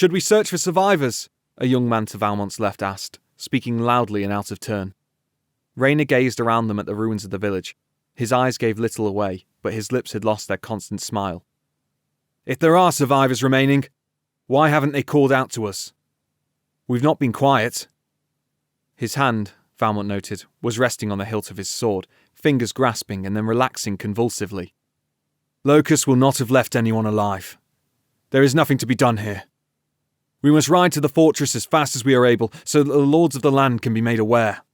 "Should we search for survivors?" a young man to Valmont's left asked, speaking loudly and out of turn. Rayner gazed around them at the ruins of the village. His eyes gave little away, but his lips had lost their constant smile. "If there are survivors remaining, why haven't they called out to us? We've not been quiet." His hand, Valmont noted, was resting on the hilt of his sword, fingers grasping and then relaxing convulsively. "Locust will not have left anyone alive. There is nothing to be done here. We must ride to the fortress as fast as we are able, so that the lords of the land can be made aware."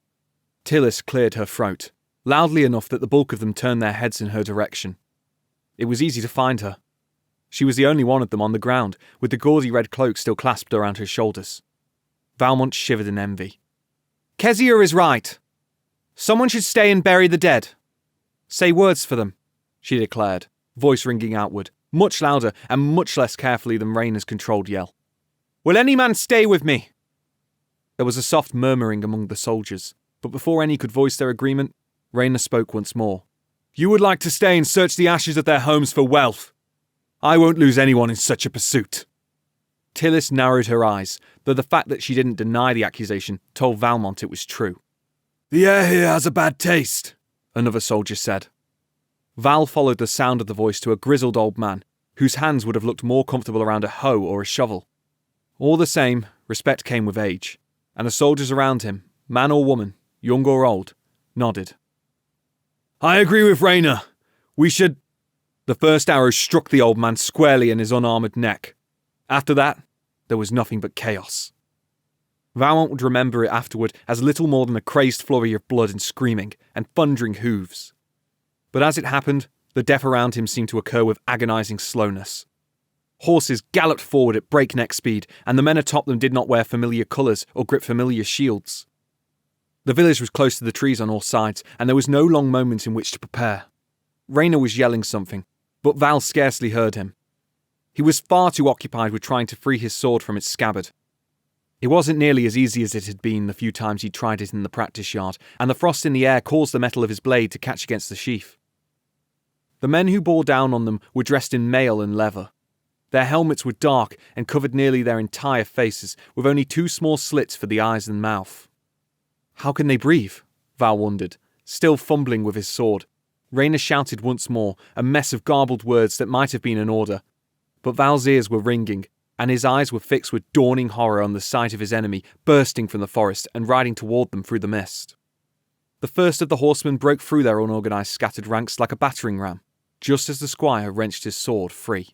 Tillis cleared her throat, loudly enough that the bulk of them turned their heads in her direction. It was easy to find her. She was the only one of them on the ground, with the gauzy red cloak still clasped around her shoulders. Valmont shivered in envy. "Kezia is right. Someone should stay and bury the dead. Say words for them," she declared, voice ringing outward, much louder and much less carefully than Rayner's controlled yell. "Will any man stay with me?" There was a soft murmuring among the soldiers, but before any could voice their agreement, Rayner spoke once more. "You would like to stay and search the ashes of their homes for wealth. I won't lose anyone in such a pursuit." Tillis narrowed her eyes, though the fact that she didn't deny the accusation told Valmont it was true. "The air here has a bad taste," another soldier said. Val followed the sound of the voice to a grizzled old man, whose hands would have looked more comfortable around a hoe or a shovel. All the same, respect came with age, and the soldiers around him, man or woman, young or old, nodded. "I agree with Rayner. We should—" The first arrow struck the old man squarely in his unarmoured neck. After that, there was nothing but chaos. Valmont would remember it afterward as little more than a crazed flurry of blood and screaming, and thundering hooves. But as it happened, the death around him seemed to occur with agonising slowness. Horses galloped forward at breakneck speed, and the men atop them did not wear familiar colours or grip familiar shields. The village was close to the trees on all sides, and there was no long moment in which to prepare. Rayner was yelling something, but Val scarcely heard him. He was far too occupied with trying to free his sword from its scabbard. It wasn't nearly as easy as it had been the few times he'd tried it in the practice yard, and the frost in the air caused the metal of his blade to catch against the sheath. The men who bore down on them were dressed in mail and leather. Their helmets were dark and covered nearly their entire faces, with only 2 small slits for the eyes and mouth. How can they breathe? Val wondered, still fumbling with his sword. Rayner shouted once more, a mess of garbled words that might have been an order. But Val's ears were ringing, and his eyes were fixed with dawning horror on the sight of his enemy bursting from the forest and riding toward them through the mist. The first of the horsemen broke through their unorganised scattered ranks like a battering ram, just as the squire wrenched his sword free.